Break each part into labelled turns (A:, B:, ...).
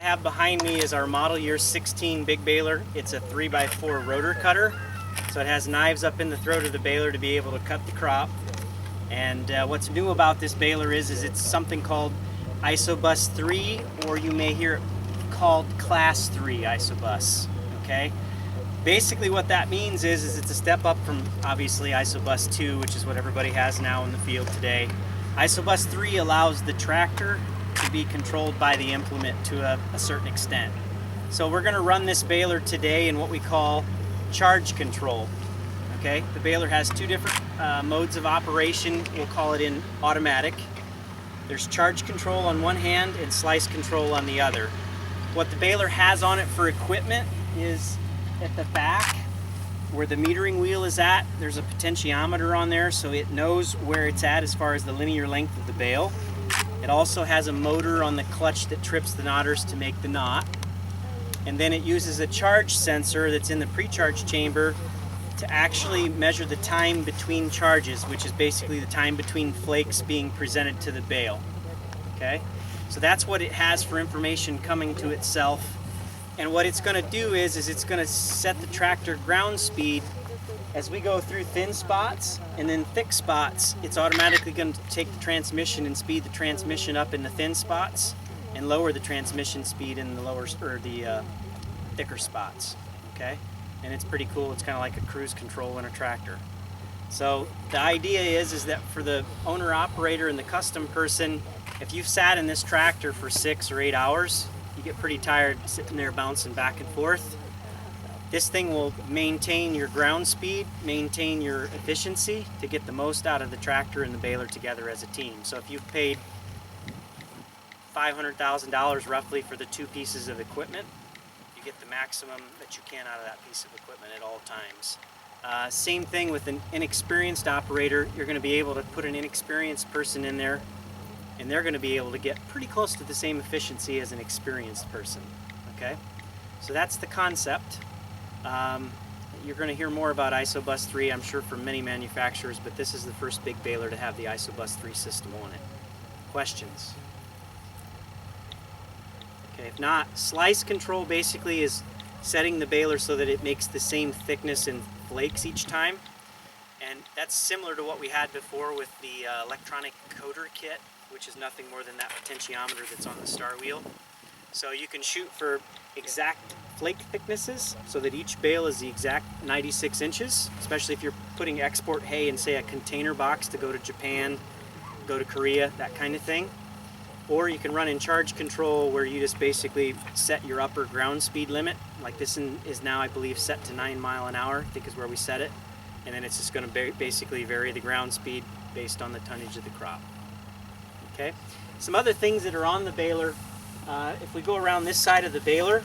A: Have behind me is our model year 16 big baler. It's a 3x4 rotor cutter, so it has knives up in the throat of the baler to be able to cut the crop. And what's new about this baler is it's something called Isobus 3, or you may hear it called Class 3 Isobus. Okay, basically what that means is it's a step up from obviously Isobus 2, which is what everybody has now in the field today. Isobus 3 allows the tractor to be controlled by the implement to a certain extent. So we're going to run this baler today in what we call charge control. Okay, the baler has two different modes of operation. We'll call it in automatic. There's charge control on one hand and slice control on the other. What the baler has on it for equipment is at the back where the metering wheel is at, there's a potentiometer on there, so it knows where it's at as far as the linear length of the bale. It also has a motor on the clutch that trips the knotters to make the knot. And then it uses a charge sensor that's in the pre-charge chamber to actually measure the time between charges, which is basically the time between flakes being presented to the bale. Okay? So that's what it has for information coming to itself. And what it's going to do is it's going to set the tractor ground speed. As we go through thin spots and then thick spots, it's automatically going to take the transmission and speed the transmission up in the thin spots and lower the transmission speed in the thicker spots. Okay, and it's pretty cool. It's kind of like a cruise control in a tractor. So the idea is that for the owner operator and the custom person, if you've sat in this tractor for 6 or 8 hours, you get pretty tired sitting there bouncing back and forth. This thing will maintain your ground speed, maintain your efficiency to get the most out of the tractor and the baler together as a team. So if you've paid $500,000 roughly for the two pieces of equipment, you get the maximum that you can out of that piece of equipment at all times. Same thing with an inexperienced operator. You're going to be able to put an inexperienced person in there, and they're going to be able to get pretty close to the same efficiency as an experienced person. Okay, so that's the concept. You're going to hear more about Isobus 3, I'm sure, from many manufacturers, but this is the first big baler to have the Isobus 3 system on it. Questions? Okay, if not, slice control basically is setting the baler so that it makes the same thickness in flakes each time. And that's similar to what we had before with the electronic coder kit, which is nothing more than that potentiometer that's on the star wheel. So you can shoot for exact flake thicknesses so that each bale is the exact 96 inches, especially if you're putting export hay in, say, a container box to go to Japan, go to Korea, that kind of thing. Or you can run in charge control where you just basically set your upper ground speed limit. Like this is now, I believe, set to 9 miles an hour, I think is where we set it. And then it's just going to basically vary the ground speed based on the tonnage of the crop. Okay. Some other things that are on the baler, if we go around this side of the baler,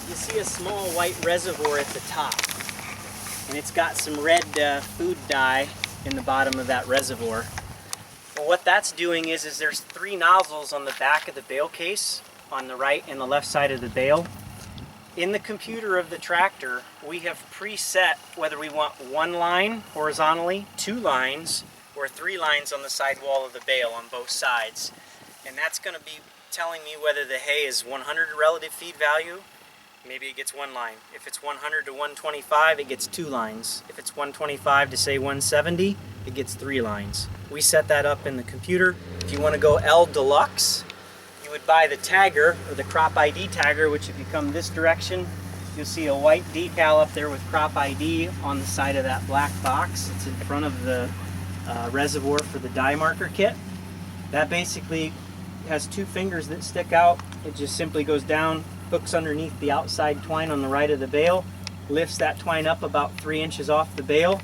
A: you see a small white reservoir at the top, and it's got some red food dye in the bottom of that reservoir. Well, what that's doing is there's 3 nozzles on the back of the bale case on the right and the left side of the bale. In the computer of the tractor, we have preset whether we want 1 line horizontally, 2 lines, or 3 lines on the side wall of the bale on both sides. And that's going to be telling me whether the hay is 100 relative feed value, maybe it gets 1 line. If it's 100 to 125, it gets 2 lines. If it's 125 to say 170, it gets 3 lines. We set that up in the computer. If you want to go L Deluxe, you would buy the tagger, or the crop ID tagger, which if you come this direction, you'll see a white decal up there with crop ID on the side of that black box. It's in front of the reservoir for the dye marker kit. That basically has 2 fingers that stick out. It just simply goes down, hooks underneath the outside twine on the right of the bale, lifts that twine up about 3 inches off the bale,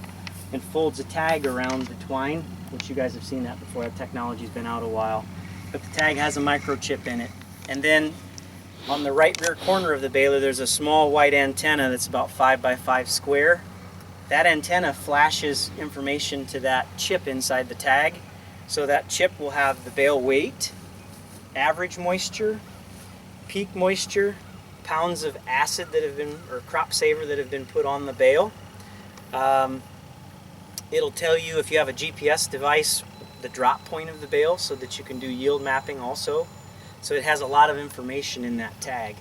A: and folds a tag around the twine, which you guys have seen that before. That technology's been out a while. But the tag has a microchip in it. And then on the right rear corner of the baler, there's a small white antenna that's about 5 by 5 square. That antenna flashes information to that chip inside the tag. So that chip will have the bale weight, average moisture, peak moisture, pounds of acid that have been, or crop saver that have been put on the bale. It'll tell you, if you have a GPS device, the drop point of the bale so that you can do yield mapping also. So it has a lot of information in that tag.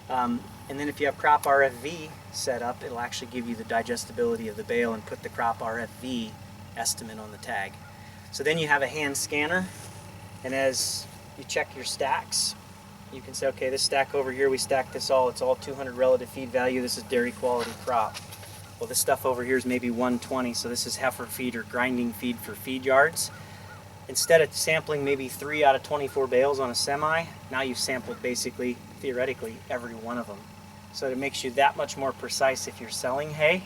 A: And then if you have crop RFV set up, it'll actually give you the digestibility of the bale and put the crop RFV estimate on the tag. So then you have a hand scanner, and as you check your stacks, you can say, okay, this stack over here, we stacked this all, it's all 200 relative feed value, this is dairy quality crop. Well, this stuff over here is maybe 120, so this is heifer feed or grinding feed for feed yards. Instead of sampling maybe 3 out of 24 bales on a semi, now you've sampled basically, theoretically, every one of them. So it makes you that much more precise if you're selling hay.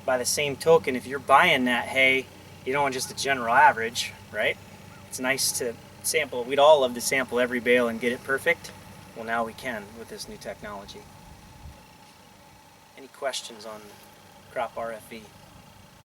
A: By the same token, if you're buying that hay, you don't want just a general average, right? It's nice to sample. We'd all love to sample every bale and get it perfect. Well, now we can with this new technology. Any questions on crop RFV?